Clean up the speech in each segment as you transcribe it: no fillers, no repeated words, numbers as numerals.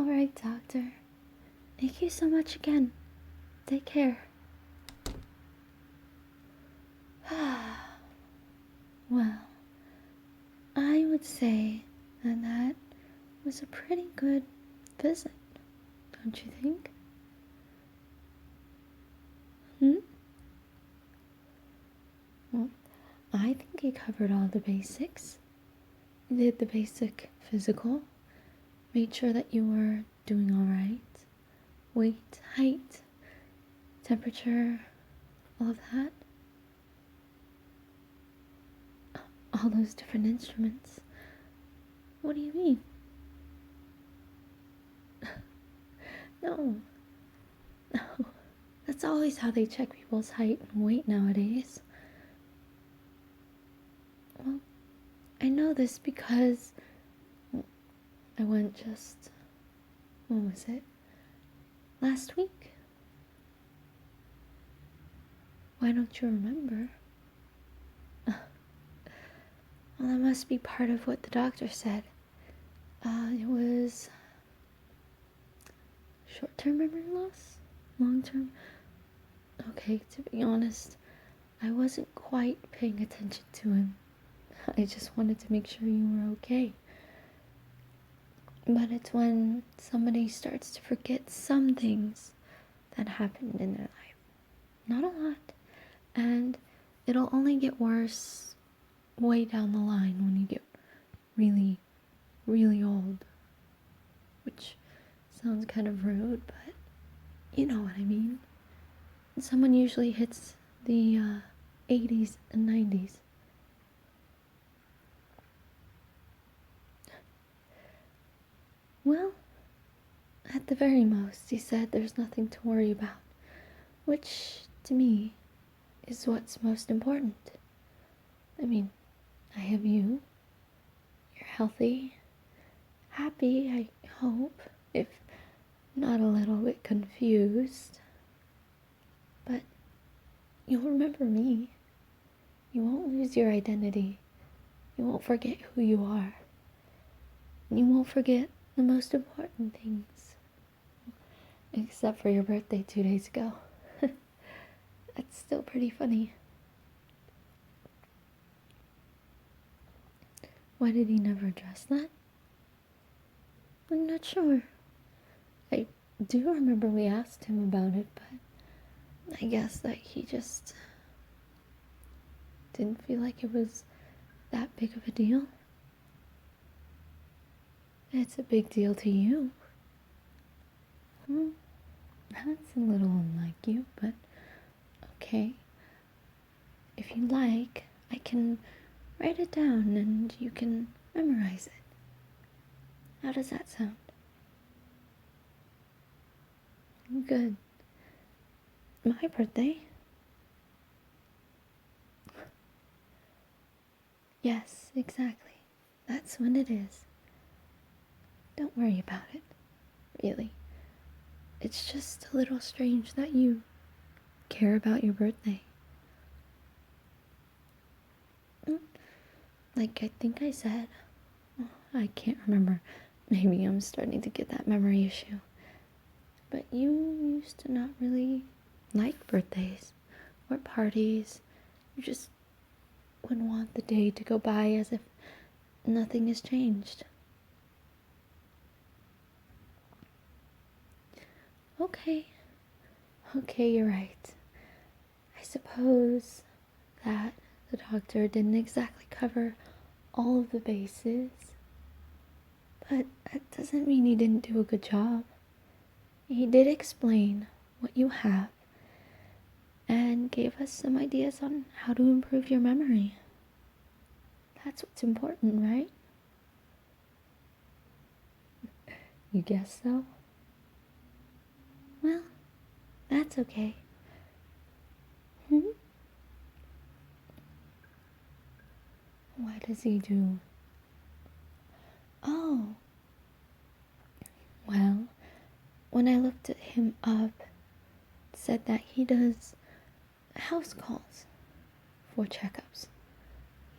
Alright, doctor. Thank you so much again. Take care. Well, I would say that was a pretty good visit, don't you think? Well, I think he covered all the basics. He did the basic physical, made sure that you were doing alright. Weight, height, temperature, all of that. All those different instruments. What do you mean? No. That's always how they check people's height and weight nowadays. Well, I know this because I went when was it? Last week? Why don't you remember? Well, that must be part of what the doctor said. It was short-term memory loss? Long-term? Okay, to be honest, I wasn't quite paying attention to him. I just wanted to make sure you were okay. But it's when somebody starts to forget some things that happened in their life. Not a lot. And it'll only get worse way down the line when you get really, really old. Which sounds kind of rude, but you know what I mean. Someone usually hits the 80s and 90s. Well, at the very most, he said there's nothing to worry about, which, to me, is what's most important. I mean, I have you. You're healthy, happy, I hope, if not a little bit confused. But you'll remember me. You won't lose your identity. You won't forget who you are. You won't forget the most important things. Except for your birthday 2 days ago. That's still pretty funny. Why did he never address that? I'm not sure. I do remember we asked him about it, but I guess that he just didn't feel like it was that big of a deal. It's a big deal to you. That's a little unlike you, but okay. If you like, I can write it down and you can memorize it. How does that sound? Good. My birthday? Yes, exactly. That's when it is. Don't worry about it. Really. It's just a little strange that you care about your birthday. Like I think I said, I can't remember. Maybe I'm starting to get that memory issue. But you used to not really like birthdays or parties. You just wouldn't want the day to go by as if nothing has changed. Okay, you're right. I suppose that the doctor didn't exactly cover all of the bases, but that doesn't mean he didn't do a good job. He did explain what you have and gave us some ideas on how to improve your memory. That's what's important, right? You guess so? Well, that's okay. What does he do? Oh. Well, when I looked him up, it said that he does house calls for checkups.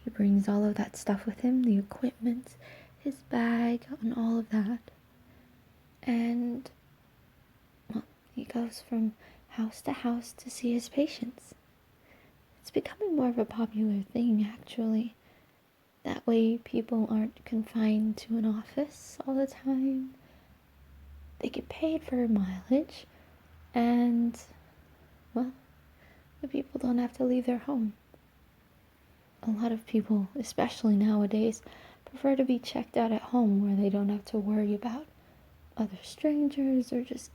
He brings all of that stuff with him, the equipment, his bag, and all of that. And, well, he goes from house to house to see his patients. It's becoming more of a popular thing, actually. That way people aren't confined to an office all the time. They get paid for mileage, and, well, the people don't have to leave their home. A lot of people, especially nowadays, prefer to be checked out at home where they don't have to worry about other strangers or just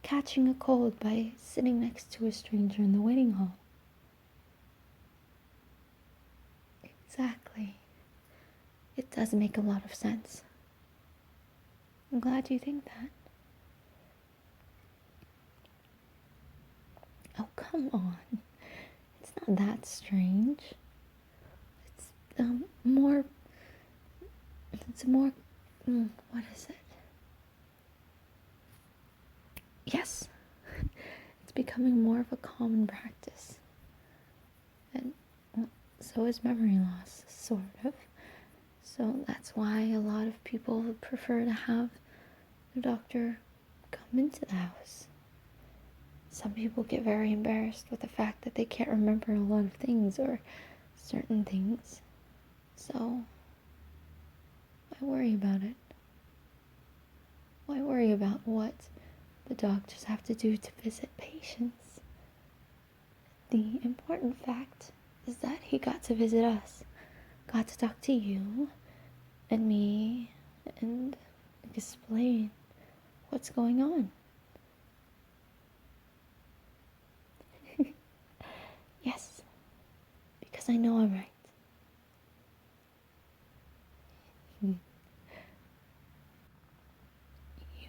catching a cold by sitting next to a stranger in the waiting hall. Exactly. It does make a lot of sense. I'm glad you think that. Oh, come on. It's not that strange. It's more. It's more. What is it? Yes. It's becoming more of a common practice. And, well, so is memory loss, sort of. So that's why a lot of people prefer to have the doctor come into the house. Some people get very embarrassed with the fact that they can't remember a lot of things or certain things. So, why worry about it? Why worry about what the doctors have to do to visit patients? The important fact is that he got to visit us, got to talk to you and me and explain what's going on. Yes, because I know I'm right.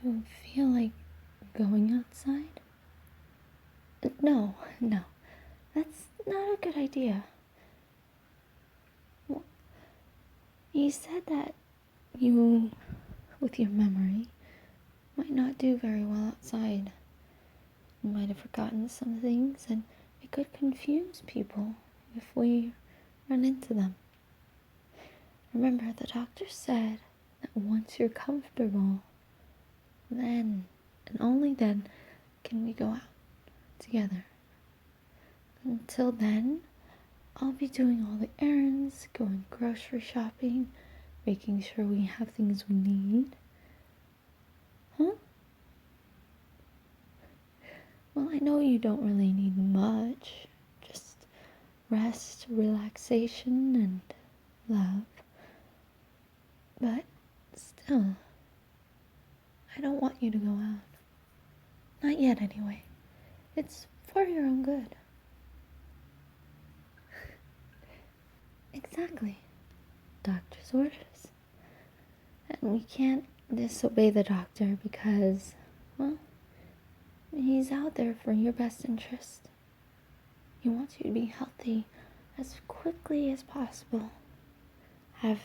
You feel like going outside? No, that's not a good idea. Well, you said that you, with your memory, might not do very well outside. You might have forgotten some things, and it could confuse people if we run into them. Remember, the doctor said that once you're comfortable, then, and only then, can we go out together. Until then, I'll be doing all the errands, going grocery shopping, making sure we have things we need. Huh? Well, I know you don't really need much. Just rest, relaxation, and love. But still, I don't want you to go out. Not yet, anyway. It's for your own good. Exactly. Doctor's orders. And we can't disobey the doctor because, well, he's out there for your best interest. He wants you to be healthy as quickly as possible. Have,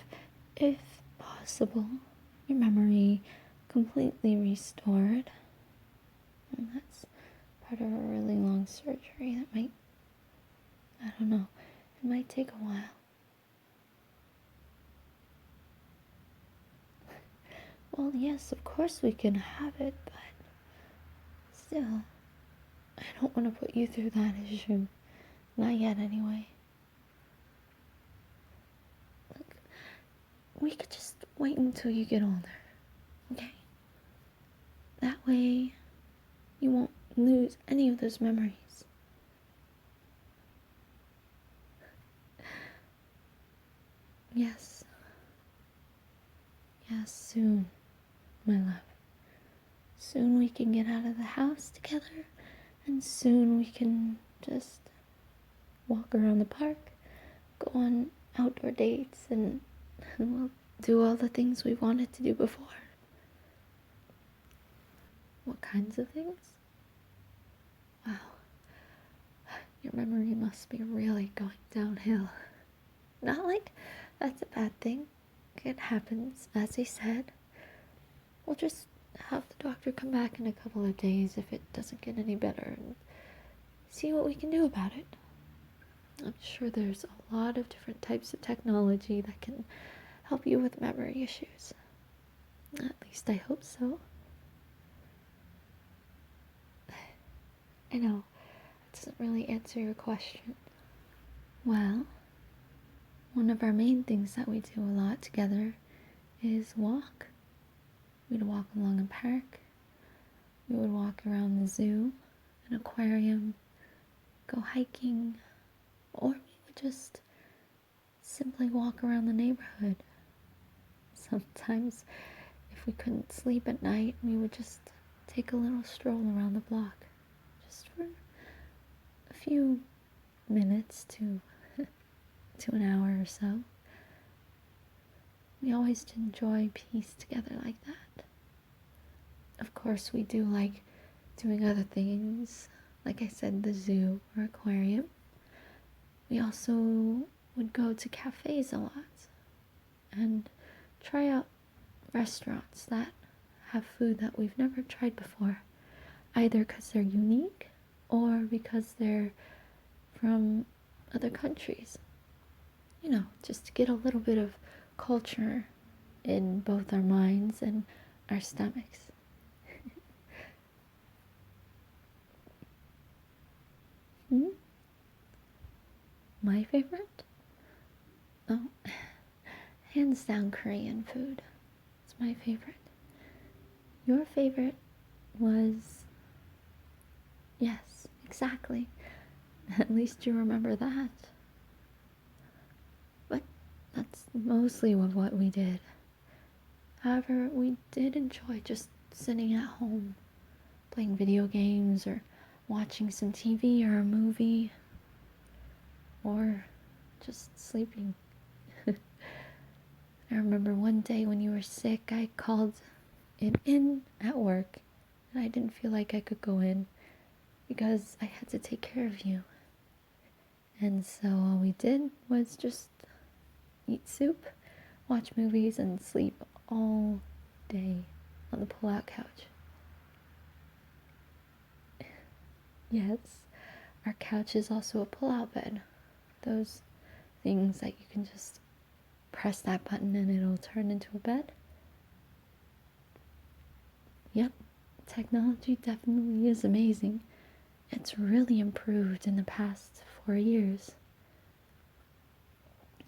if possible, your memory completely restored. And that's part of a really long surgery that might, I don't know, it might take a while. Well, yes, of course we can have it, but still, I don't want to put you through that issue. Not yet, anyway. Look, we could just wait until you get older, okay? That way, you won't lose any of those memories. Yes. Yes, soon, my love. Soon we can get out of the house together, and soon we can just walk around the park, go on outdoor dates, and we'll do all the things we wanted to do before. What kinds of things? Wow. Your memory must be really going downhill. Not like that's a bad thing. It happens, as he said. We'll just have the doctor come back in a couple of days if it doesn't get any better and see what we can do about it. I'm sure there's a lot of different types of technology that can help you with memory issues. At least I hope so. I know, it doesn't really answer your question. Well, one of our main things that we do a lot together is walk. We'd walk along a park. We would walk around the zoo, an aquarium, go hiking, or we would just simply walk around the neighborhood. Sometimes, if we couldn't sleep at night, we would just take a little stroll around the block, just for a few minutes to an hour or so. We always enjoy peace together like that. Of course, we do like doing other things, like I said, the zoo or aquarium. We also would go to cafes a lot and try out restaurants that have food that we've never tried before, either because they're unique or because they're from other countries. You know, just to get a little bit of culture in both our minds and our stomachs. My favorite? Oh, hands down Korean food. It's my favorite. Your favorite was... Yes, exactly. At least you remember that. But that's mostly what we did. However, we did enjoy just sitting at home, playing video games or watching some TV or a movie, or just sleeping. I remember one day when you were sick, I called in at work, and I didn't feel like I could go in because I had to take care of you. And so all we did was just eat soup, watch movies, and sleep all day on the pull-out couch. Yes, our couch is also a pull-out bed. Those things that you can just press that button and it'll turn into a bed. Yep, technology definitely is amazing. It's really improved in the past 4 years.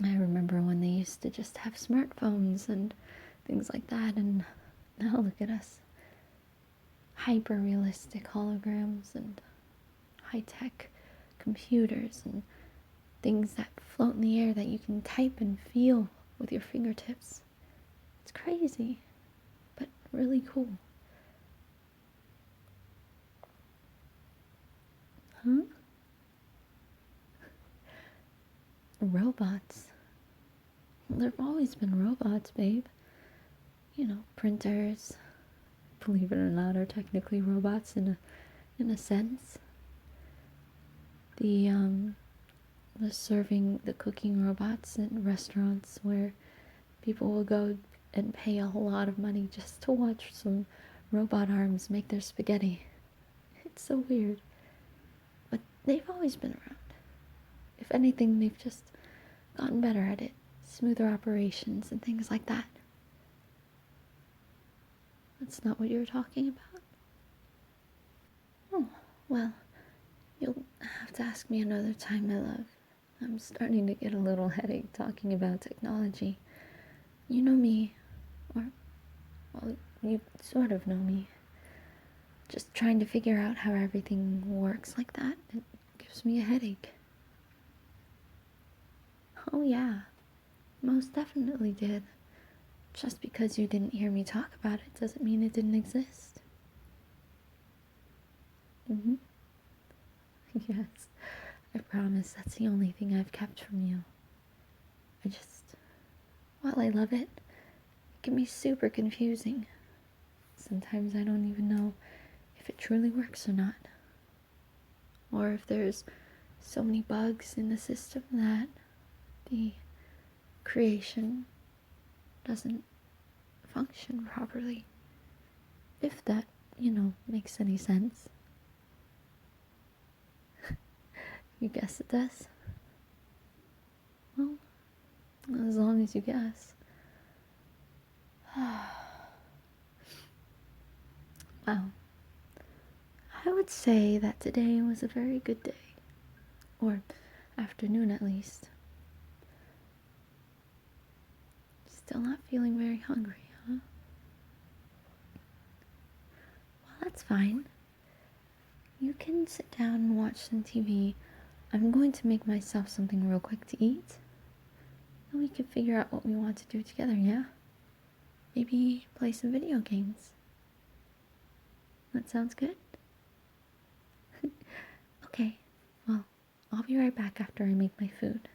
I remember when they used to just have smartphones and things like that, and now look at us. Hyper-realistic holograms and high-tech computers and things that float in the air that you can type and feel with your fingertips. It's crazy, but really cool. Huh? Robots. Well, there've always been robots, babe. You know, printers, believe it or not, are technically robots in a sense. The serving, the cooking robots in restaurants where people will go and pay a whole lot of money just to watch some robot arms make their spaghetti. It's so weird. But they've always been around. If anything, they've just gotten better at it. Smoother operations and things like that. That's not what you were talking about? Oh, well, you'll have to ask me another time, my love. I'm starting to get a little headache talking about technology. You know me, or, well, you sort of know me. Just trying to figure out how everything works like that, it gives me a headache. Oh yeah, most definitely did. Just because you didn't hear me talk about it doesn't mean it didn't exist. Yes, I promise that's the only thing I've kept from you. While I love it, it can be super confusing. Sometimes I don't even know if it truly works or not. Or if there's so many bugs in the system that the creation doesn't function properly. If that, makes any sense. You guess it does? Well, as long as you guess. Wow. I would say that today was a very good day. Or afternoon, at least. Still not feeling very hungry, huh? Well, that's fine. You can sit down and watch some TV. I'm going to make myself something real quick to eat. And we can figure out what we want to do together, yeah? Maybe play some video games. That sounds good? Okay, well, I'll be right back after I make my food.